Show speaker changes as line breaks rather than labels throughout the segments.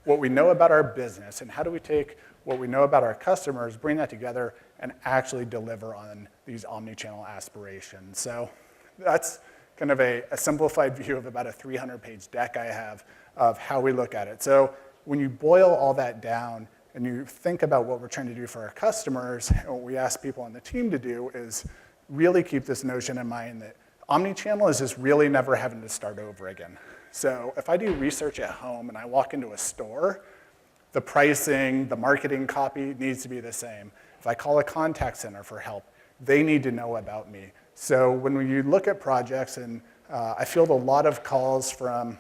what we know about our business and how do we take what we know about our customers, bring that together, and actually deliver on these omni-channel aspirations. So that's kind of a simplified view of about a 300-page deck I have of how we look at it. So when you boil all that down and you think about what we're trying to do for our customers, and what we ask people on the team to do is really keep this notion in mind that omni-channel is just really never having to start over again. So if I do research at home and I walk into a store, the pricing, the marketing copy needs to be the same. If I call a contact center for help, they need to know about me. So when you look at projects, and I field a lot of calls from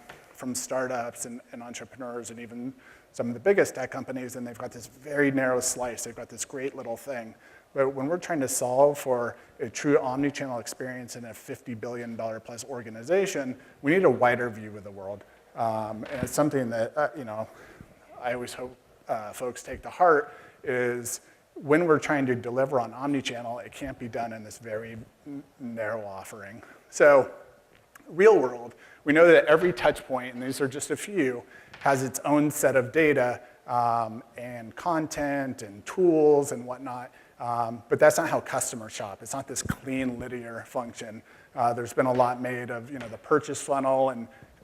startups and entrepreneurs and even some of the biggest tech companies, and they've got this very narrow slice. They've got this great little thing. But when we're trying to solve for a true omni-channel experience in a $50 billion plus organization, we need a wider view of the world. And it's something that I always hope folks take to heart is when we're trying to deliver on omni-channel, it can't be done in this very narrow offering. So real world, we know that every touch point, and these are just a few, has its own set of data and content and tools and whatnot. But that's not how customers shop. It's not this clean, linear function. There's been a lot made of the purchase funnel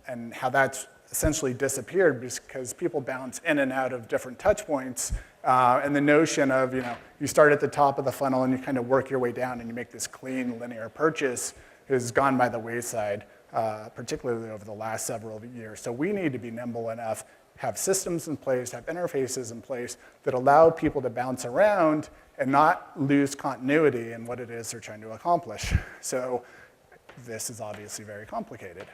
and how that's essentially disappeared because people bounce in and out of different touch points. And the notion of you start at the top of the funnel and you kind of work your way down and you make this clean, linear purchase has gone by the wayside, particularly over the last several years. So we need to be nimble enough, have systems in place, have interfaces in place that allow people to bounce around and not lose continuity in what it is they're trying to accomplish. So this is obviously very complicated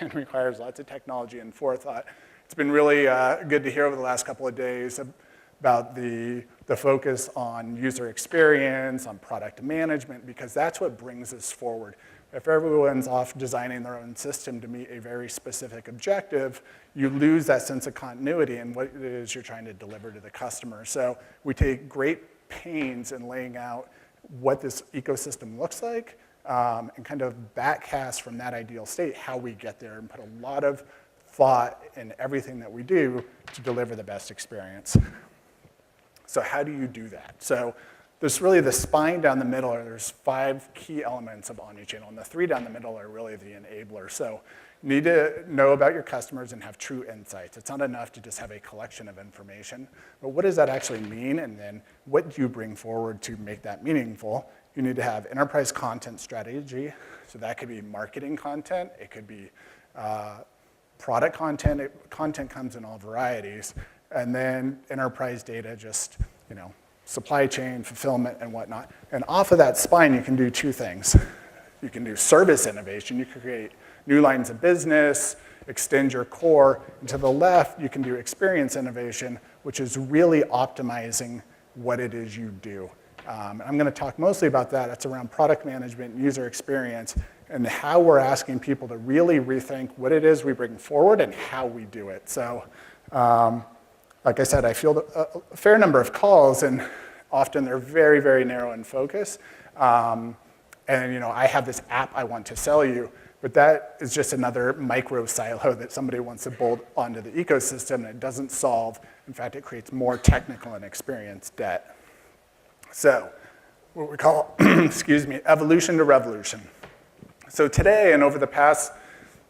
and requires lots of technology and forethought. It's been really good to hear over the last couple of days about the focus on user experience, on product management, because that's what brings us forward. If everyone's off designing their own system to meet a very specific objective, you lose that sense of continuity in what it is you're trying to deliver to the customer. So we take great pains in laying out what this ecosystem looks like and kind of backcast from that ideal state how we get there and put a lot of thought in everything that we do to deliver the best experience. So how do you do that? So there's really the spine down the middle, there's 5 key elements of omnichannel, and the 3 down the middle are really the enablers. So you need to know about your customers and have true insights. It's not enough to just have a collection of information, but what does that actually mean, and then what do you bring forward to make that meaningful? You need to have enterprise content strategy, so that could be marketing content, it could be product content. Content comes in all varieties, and then enterprise data, just supply chain, fulfillment, and whatnot. And off of that spine, you can do 2 things. You can do service innovation. You can create new lines of business, extend your core. And to the left, you can do experience innovation, which is really optimizing what it is you do. I'm going to talk mostly about that. It's around product management, user experience, and how we're asking people to really rethink what it is we bring forward and how we do it. So like I said, I field a fair number of calls, and often they're very, very narrow in focus. And I have this app I want to sell you, but that is just another micro silo that somebody wants to bolt onto the ecosystem, and it doesn't solve. In fact, it creates more technical and experience debt. So what we call, evolution to revolution. So today and over the past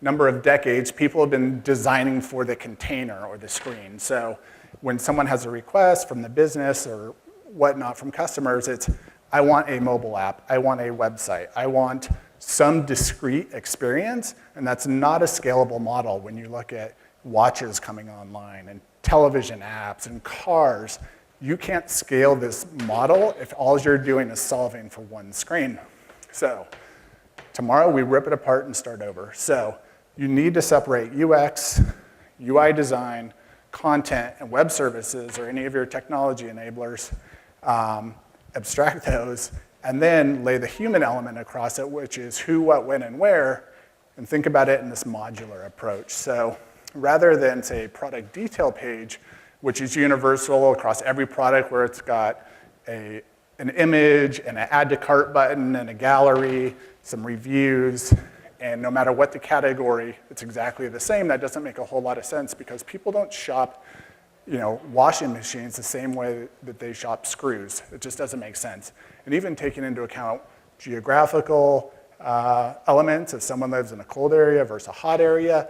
number of decades, people have been designing for the container or the screen. So when someone has a request from the business or whatnot from customers, it's, I want a mobile app, I want a website, I want some discrete experience, and that's not a scalable model when you look at watches coming online and television apps and cars. You can't scale this model if all you're doing is solving for one screen. So tomorrow we rip it apart and start over. So you need to separate UX, UI design, content, and web services, or any of your technology enablers, abstract those, and then lay the human element across it, which is who, what, when, and where, and think about it in this modular approach. So rather than, say, product detail page, which is universal across every product where it's got an image and an add to cart button and a gallery, some reviews, And no matter what the category, it's exactly the same. That doesn't make a whole lot of sense because people don't shop washing machines the same way that they shop screws. It just doesn't make sense. And even taking into account geographical elements, if someone lives in a cold area versus a hot area,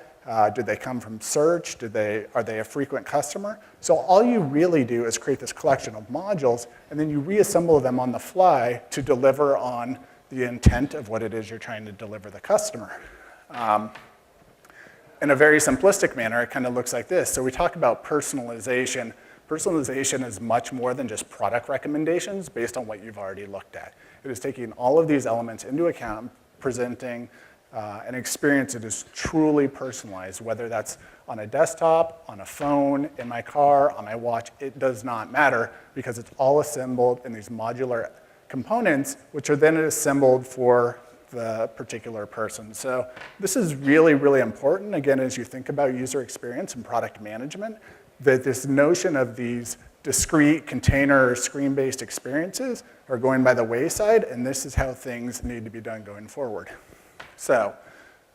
did they come from search? Are they a frequent customer? So all you really do is create this collection of modules, and then you reassemble them on the fly to deliver on the intent of what it is you're trying to deliver the customer. In a very simplistic manner, it kind of looks like this. So we talk about personalization. Personalization is much more than just product recommendations based on what you've already looked at. It is taking all of these elements into account, presenting an experience that is truly personalized, whether that's on a desktop, on a phone, in my car, on my watch. It does not matter because it's all assembled in these modular components, which are then assembled for the particular person. So this is really, really important, again, as you think about user experience and product management, that this notion of these discrete container or screen-based experiences are going by the wayside, and this is how things need to be done going forward. So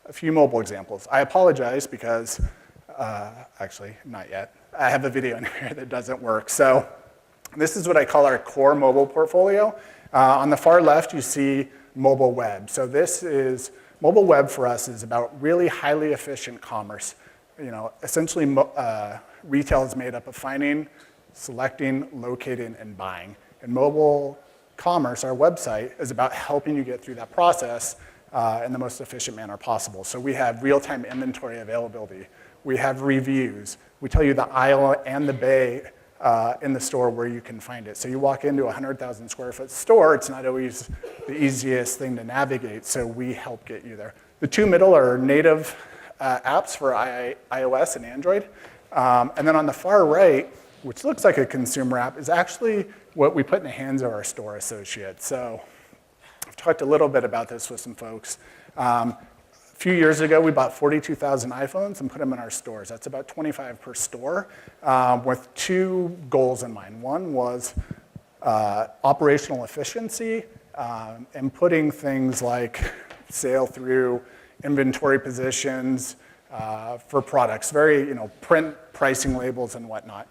a few mobile examples. I apologize because, actually, not yet. I have a video in here that doesn't work. So this is what I call our core mobile portfolio. On the far left, you see mobile web. So mobile web for us is about really highly efficient commerce. Essentially retail is made up of finding, selecting, locating, and buying. And mobile commerce, our website, is about helping you get through that process in the most efficient manner possible. So we have real-time inventory availability. We have reviews. We tell you the aisle and the bay in the store where you can find it. So you walk into a 100,000 square foot store, it's not always the easiest thing to navigate, so we help get you there. The two middle are native apps for iOS and Android. And then on the far right, which looks like a consumer app, is actually what we put in the hands of our store associates. So I've talked a little bit about this with some folks. A few years ago, we bought 42,000 iPhones and put them in our stores. That's about 25 per store, with two goals in mind. One was operational efficiency and putting things like sale through inventory positions for products, very print pricing labels and whatnot.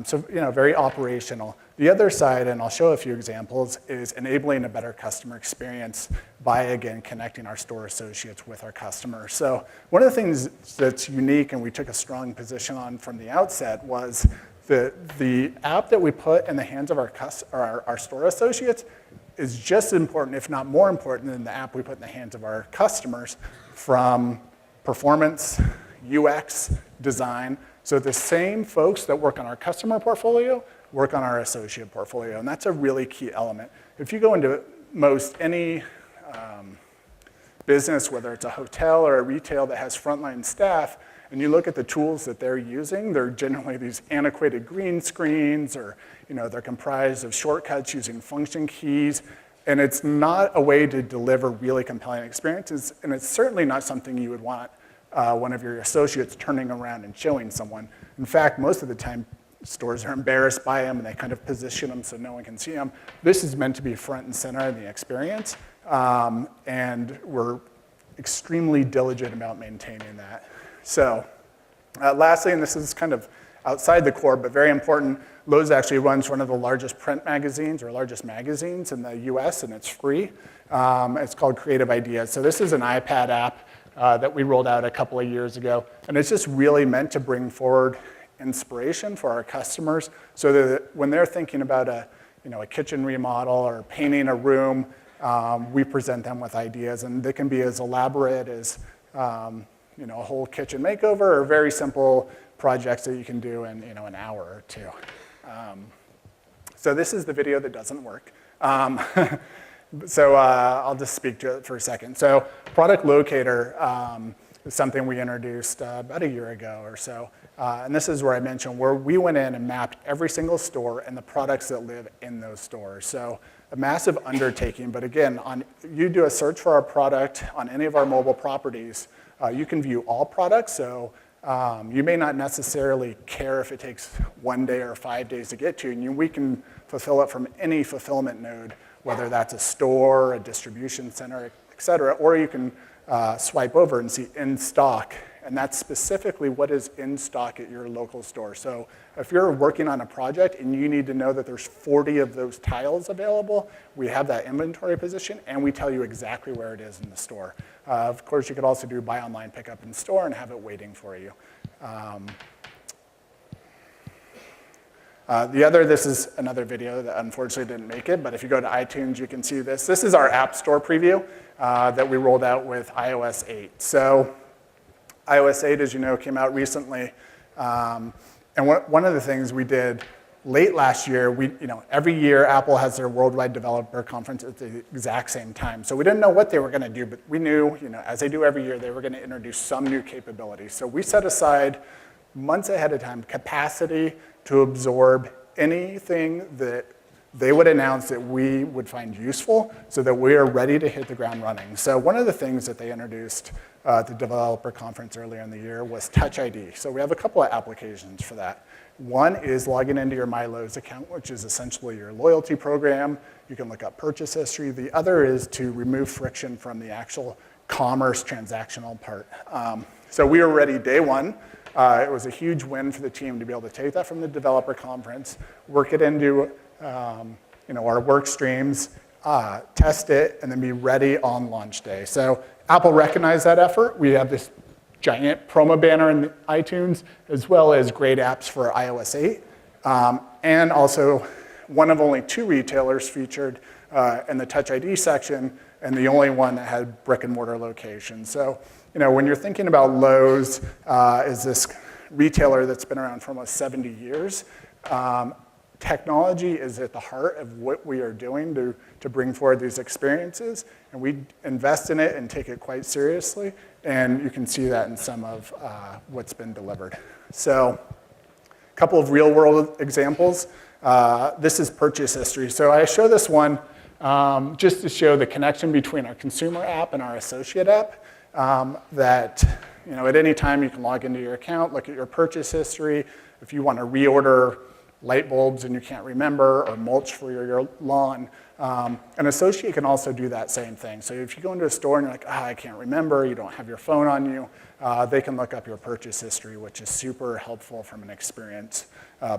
So very operational. The other side, and I'll show a few examples, is enabling a better customer experience by, again, connecting our store associates with our customers. So one of the things that's unique and we took a strong position on from the outset was the app that we put in the hands of our store associates is just as important, if not more important, than the app we put in the hands of our customers from performance, UX, design. So the same folks that work on our customer portfolio work on our associate portfolio, and that's a really key element. If you go into most any business, whether it's a hotel or a retail that has frontline staff, and you look at the tools that they're using, they're generally these antiquated green screens, or they're comprised of shortcuts using function keys, and it's not a way to deliver really compelling experiences, and it's certainly not something you would want one of your associates turning around and showing someone. In fact, most of the time, stores are embarrassed by them and they kind of position them so no one can see them. This is meant to be front and center in the experience, and we're extremely diligent about maintaining that. So lastly, and this is kind of outside the core, but very important, Lowe's actually runs one of the largest print magazines or largest magazines in the US, and it's free. It's called Creative Ideas. So this is an iPad app that we rolled out a couple of years ago, and it's just really meant to bring forward inspiration for our customers so that when they're thinking about a kitchen remodel or painting a room, we present them with ideas, and they can be as elaborate as a whole kitchen makeover or very simple projects that you can do in an hour or two. So this is the video that doesn't work. So I'll just speak to it for a second. So Product Locator is something we introduced about a year ago or so. And this is where I mentioned where we went in and mapped every single store and the products that live in those stores. So a massive undertaking, but again, you do a search for our product on any of our mobile properties, you can view all products. So you may not necessarily care if it takes 1 day or 5 days to get to, and we can fulfill it from any fulfillment node, whether that's a store, a distribution center, et cetera, or you can swipe over and see in stock. And that's specifically what is in stock at your local store. So if you're working on a project and you need to know that there's 40 of those tiles available, we have that inventory position, and we tell you exactly where it is in the store. Of course, you could also do buy online, pick up in store, and have it waiting for you. This is another video that unfortunately didn't make it, but if you go to iTunes, you can see this. This is our App Store preview that we rolled out with iOS 8. So iOS 8, as you know, came out recently. And one of the things we did late last year, every year Apple has their Worldwide Developer Conference at the exact same time. So we didn't know what they were going to do, but we knew, as they do every year, they were going to introduce some new capability. So we set aside months ahead of time capacity to absorb anything that they would announce that we would find useful so that we are ready to hit the ground running. So one of the things that they introduced at the developer conference earlier in the year was Touch ID. So we have a couple of applications for that. One is logging into your MyLowe's account, which is essentially your loyalty program. You can look up purchase history. The other is to remove friction from the actual commerce transactional part. So we were ready day one. It was a huge win for the team to be able to take that from the developer conference, work it into our work streams, test it, and then be ready on launch day. So Apple recognized that effort. We have this giant promo banner in iTunes, as well as great apps for iOS 8. And also, one of only 2 retailers featured in the Touch ID section, and the only one that had brick and mortar locations. So, when you're thinking about Lowe's, is this retailer that's been around for almost 70 years, technology is at the heart of what we are doing to bring forward these experiences, and we invest in it and take it quite seriously, and you can see that in some of what's been delivered. So a couple of real-world examples. This is purchase history. So I show this one just to show the connection between our consumer app and our associate app, that at any time you can log into your account, look at your purchase history. If you want to reorder light bulbs and you can't remember, or mulch for your lawn. An associate can also do that same thing. So if you go into a store and you're like, I can't remember, you don't have your phone on you, they can look up your purchase history, which is super helpful from an experience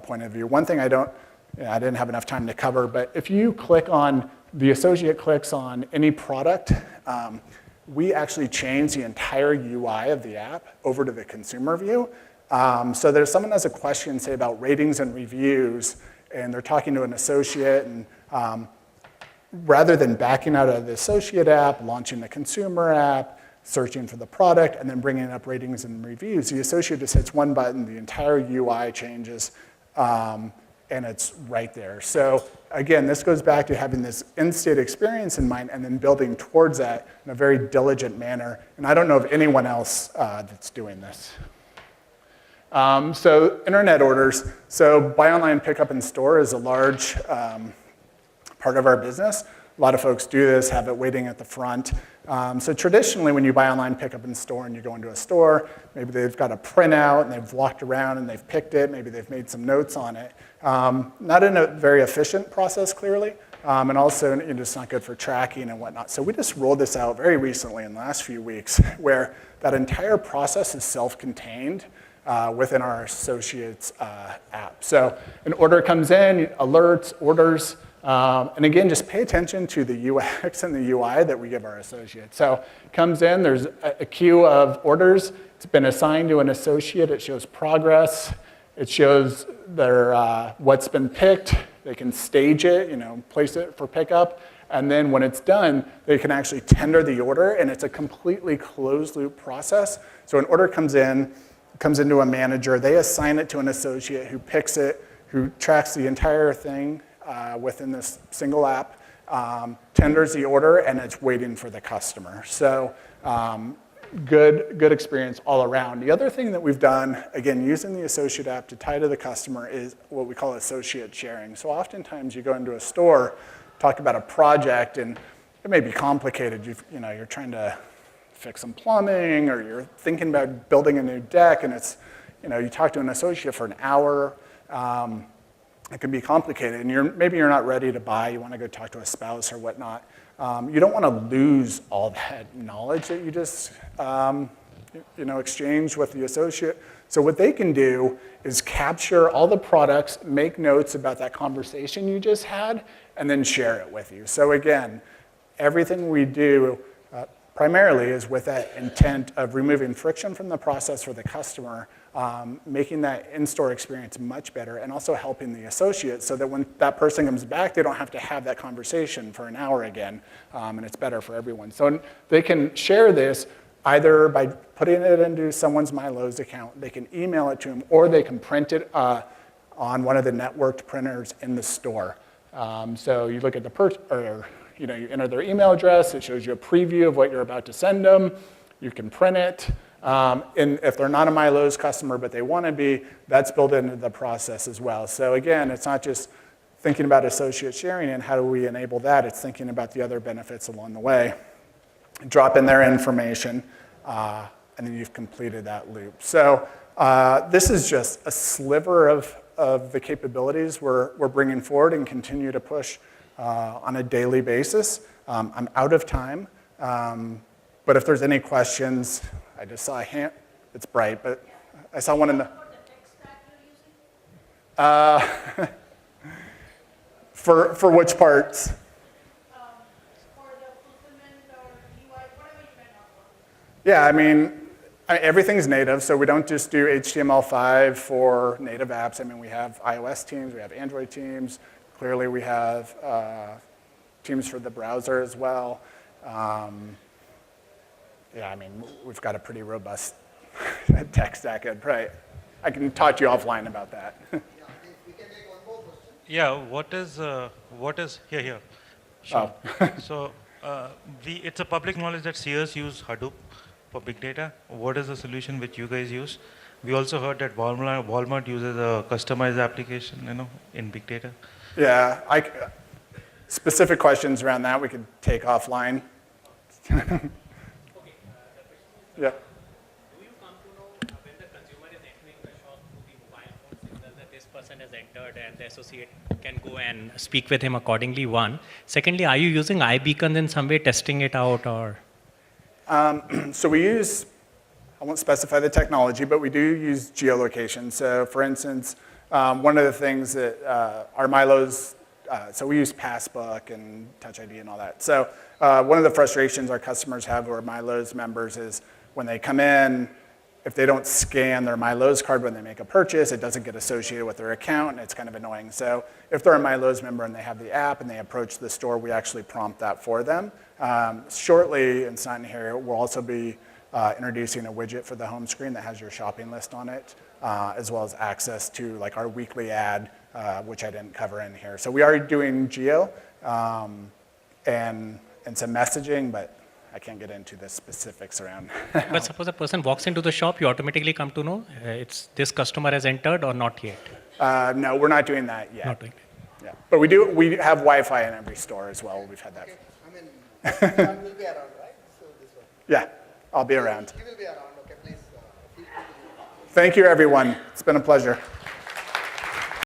point of view. One thing I didn't have enough time to cover, but if you click on, the associate clicks on any product, we actually change the entire UI of the app over to the consumer view. So there's someone has a question, say, about ratings and reviews, and they're talking to an associate, and rather than backing out of the associate app, launching the consumer app, searching for the product, and then bringing up ratings and reviews, the associate just hits one button, the entire UI changes, and it's right there. So again, this goes back to having this in-state experience in mind and then building towards that in a very diligent manner. And I don't know of anyone else that's doing this. So internet orders. So buy online, pick up in store is a large part of our business. A lot of folks do this, have it waiting at the front. So traditionally, when you buy online, pick up in store, and you go into a store, maybe they've got a printout, and they've walked around, and they've picked it. Maybe they've made some notes on it. Not in a very efficient process, clearly, and also it's not good for tracking and whatnot. So we just rolled this out very recently in the last few weeks, where that entire process is self-contained within our associates app. So an order comes in, alerts, orders, and again, just pay attention to the UX and the UI that we give our associates. So it comes in, there's a queue of orders. It's been assigned to an associate. It shows progress. It shows their what's been picked. They can stage it, place it for pickup. And then when it's done, they can actually tender the order, and it's a completely closed loop process. So an order comes into a manager. They assign it to an associate who picks it, who tracks the entire thing within this single app, tenders the order, and it's waiting for the customer. So good experience all around. The other thing that we've done, again, using the associate app to tie to the customer, is what we call associate sharing. So oftentimes you go into a store, talk about a project, and it may be complicated. You're trying to fix some plumbing, or you're thinking about building a new deck, and it's, you talk to an associate for an hour, it can be complicated, and maybe you're not ready to buy, you want to go talk to a spouse or whatnot. You don't want to lose all that knowledge that you just exchange with the associate. So what they can do is capture all the products, make notes about that conversation you just had, and then share it with you. So again, everything we do primarily is with that intent of removing friction from the process for the customer, making that in-store experience much better, and also helping the associates so that when that person comes back, they don't have to have that conversation for an hour again, and it's better for everyone. So they can share this either by putting it into someone's MyLowe's account, they can email it to them, or they can print it on one of the networked printers in the store. So you look at you enter their email address, it shows you a preview of what you're about to send them, you can print it, and if they're not a MyLowe's customer but they want to be, that's built into the process as well. So again, it's not just thinking about associate sharing and how do we enable that, it's thinking about the other benefits along the way. Drop in their information, and then you've completed that loop. So this is just a sliver of the capabilities we're bringing forward and continue to push on a daily basis. I'm out of time, but if there's any questions, I just saw a hand. It's bright, but I saw one in the... For which parts? Yeah, I mean, everything's native, so we don't just do HTML5 for native apps. I mean, we have iOS teams, we have Android teams. Clearly, we have teams for the browser as well. Yeah, I mean, we've got a pretty robust tech stack. I can talk to you offline about that.
Yeah, what is here? Sure.
Oh.
So it's a public knowledge that Sears use Hadoop for big data. What is the solution which you guys use? We also heard that Walmart uses a customized application, in big data.
Yeah, specific questions around that we could take offline. Yeah.
Do you come to know when the consumer is entering the shop through the mobile phone signal that this person has entered and the associate can go and speak with him accordingly, one? Secondly, are you using iBeacon in some way, testing it out, or?
So we use, I won't specify the technology, but we do use geolocation. So for instance, one of the things that our MyLowe's, so we use Passbook and Touch ID and all that. So one of the frustrations our customers have who are MyLowe's members is when they come in, if they don't scan their MyLowe's card when they make a purchase, it doesn't get associated with their account, and it's kind of annoying. So if they're a MyLowe's member and they have the app and they approach the store, we actually prompt that for them. Shortly, and it's not in here, we'll also be introducing a widget for the home screen that has your shopping list on it, as well as access to like our weekly ad, which I didn't cover in here. So we are doing geo and some messaging, but I can't get into the specifics around.
But suppose a person walks into the shop, you automatically come to know it's this customer has entered or not yet?
No, we're not doing that yet.
Not doing it.
Yeah, but we have Wi-Fi in every store as well. We've had that.
Okay. I mean, John will be around, right? So this one.
Yeah, I'll be around.
He will be around. Okay, please. Feel free to.
Thank you, everyone. It's been a pleasure.